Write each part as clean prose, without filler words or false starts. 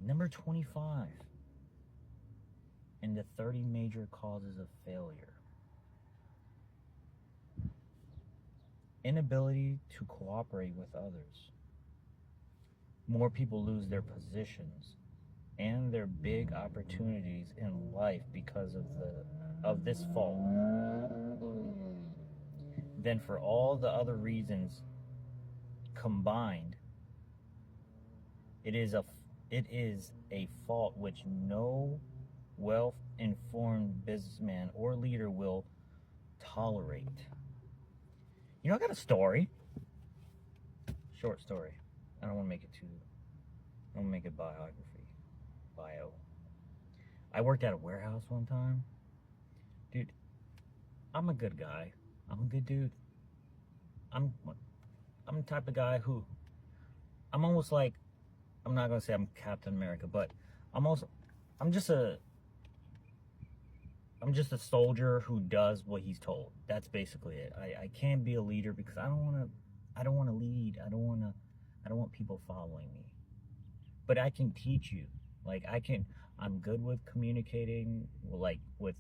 Number 25 in the 30 major causes of failure. Inability to cooperate with others. More people lose their positions and their big opportunities in life because of this fault than for all the other reasons combined. It is a fault which no well-informed businessman or leader will tolerate. You know, I got a story. Short story. I don't want to make it bio. I worked at a warehouse one time. Dude, I'm a good guy. I'm a good dude. I'm the type of guy who, I'm almost like, I'm not going to say I'm Captain America, but I'm just a soldier who does what he's told. That's basically it. I can't be a leader because I don't want to lead. I don't want people following me. But I can teach you. I'm good with communicating, with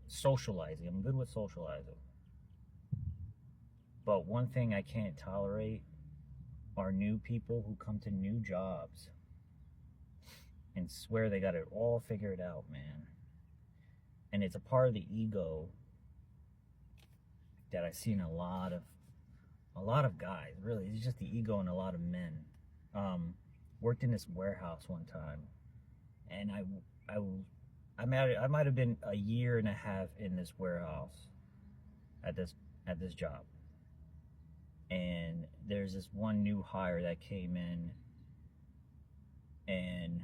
socializing. I'm good with socializing. But one thing I can't tolerate are new people who come to new jobs and swear they got it all figured out, man. And it's a part of the ego that I see in a lot of guys. Really, it's just the ego in a lot of men. Worked in this warehouse one time, and I might have been a year and a half in this warehouse at this job. And there's this one new hire that came in, and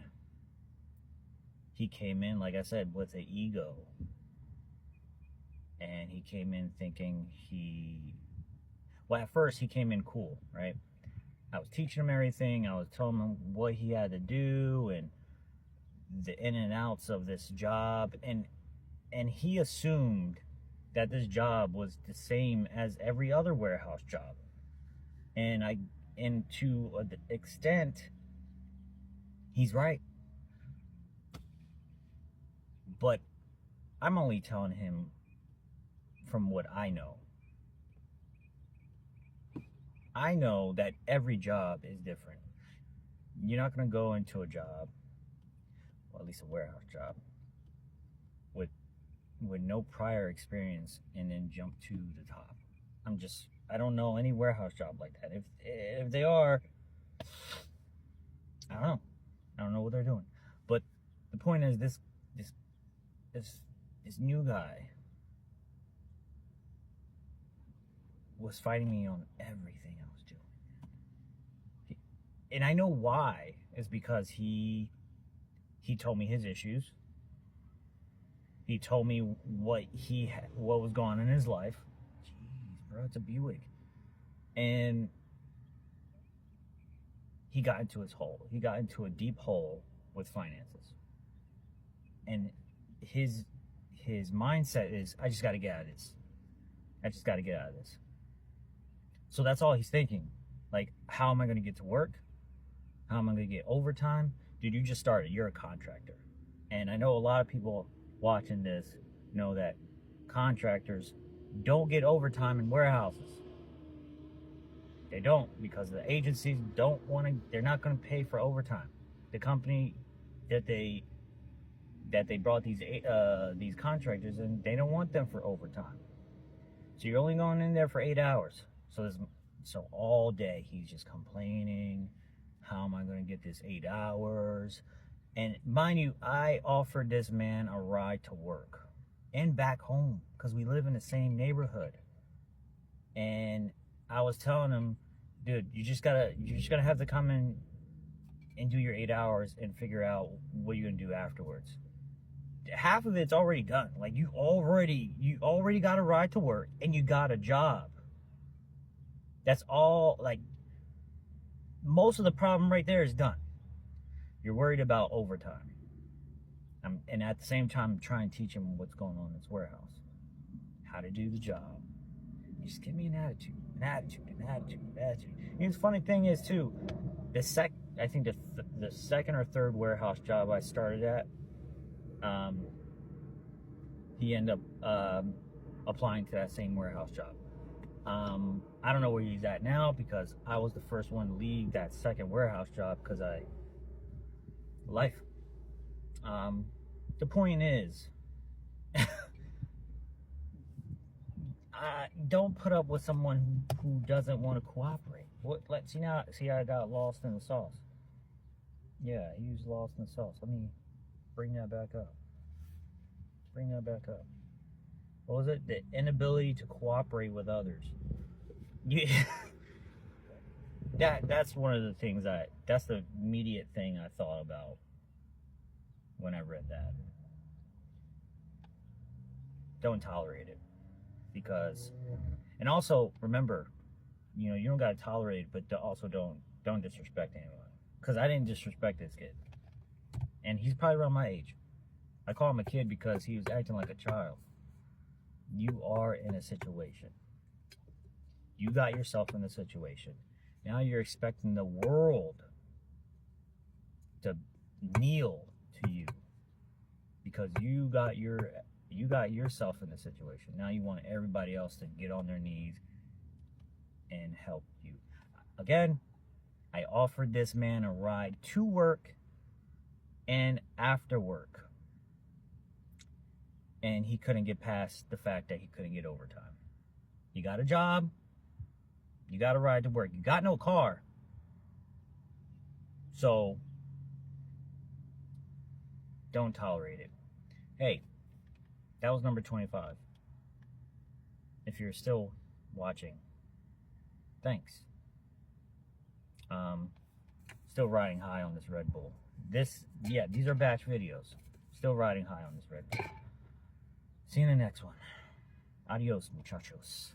he came in, like I said, with an ego. And he came in thinking at first he came in cool, right? I was teaching him everything. I was telling him what he had to do and the in and outs of this job. And he assumed that this job was the same as every other warehouse job. And to an extent, he's right. But I'm only telling him from what I know. I know that every job is different. You're not going to go into a job, or at least a warehouse job, with no prior experience and then jump to the top. I don't know any warehouse job like that. If they are, I don't know. I don't know what they're doing. But the point is, this new guy was fighting me on everything I was doing. And I know why. It's because he told me his issues. He told me what was going on in his life. Jeez, bro, it's a Buick. And he got into his hole. He got into a deep hole with finances. And his mindset is, I just got to get out of this. I just got to get out of this. So that's all he's thinking. Like, how am I going to get to work? How am I going to get overtime? Dude, you just started. You're a contractor. And I know a lot of people watching this know that contractors don't get overtime in warehouses. They don't, because the agencies they're not going to pay for overtime. The company that they brought these contractors in, they don't want them for overtime. So you're only going in there for 8 hours. So all day he's just complaining, how am I going to get this 8 hours? And mind you, I offered this man a ride to work and back home because we live in the same neighborhood. And I was telling him, dude, you just gotta have to come in and do your 8 hours and figure out what you're gonna do afterwards. Half of it's already done. Like, you already got a ride to work and you got a job. That's all. Like, most of the problem right there is done. You're worried about overtime. And at the same time, I'm trying to teach him what's going on in this warehouse, how to do the job. You just give me an attitude. You know, the funny thing is too, I think the second or third warehouse job I started at, he ended up applying to that same warehouse job. I don't know where he's at now because I was the first one to leave that second warehouse job because life. The point is, don't put up with someone who doesn't want to cooperate. See, I got lost in the sauce. Yeah, he was lost in the sauce. Let me bring that back up. What was it? The inability to cooperate with others. Yeah. That's one of the things that's the immediate thing I thought about when I read that. Don't tolerate it. Because, and also remember, you don't gotta tolerate it, but also don't disrespect anyone. Because I didn't disrespect this kid, and he's probably around my age. I call him a kid because he was acting like a child. You are in a situation. You got yourself in a situation. Now you're expecting the world to kneel to you because you got yourself in a situation. Now you want everybody else to get on their knees and help you. Again, I offered this man a ride to work and after work. And he couldn't get past the fact that he couldn't get overtime. You got a job, you got a ride to work. You got no car. So don't tolerate it. Hey, that was number 25. If you're still watching, thanks. Still riding high on this Red Bull. These are batch videos. Still riding high on this Red Bull. See you in the next one. Adios, muchachos.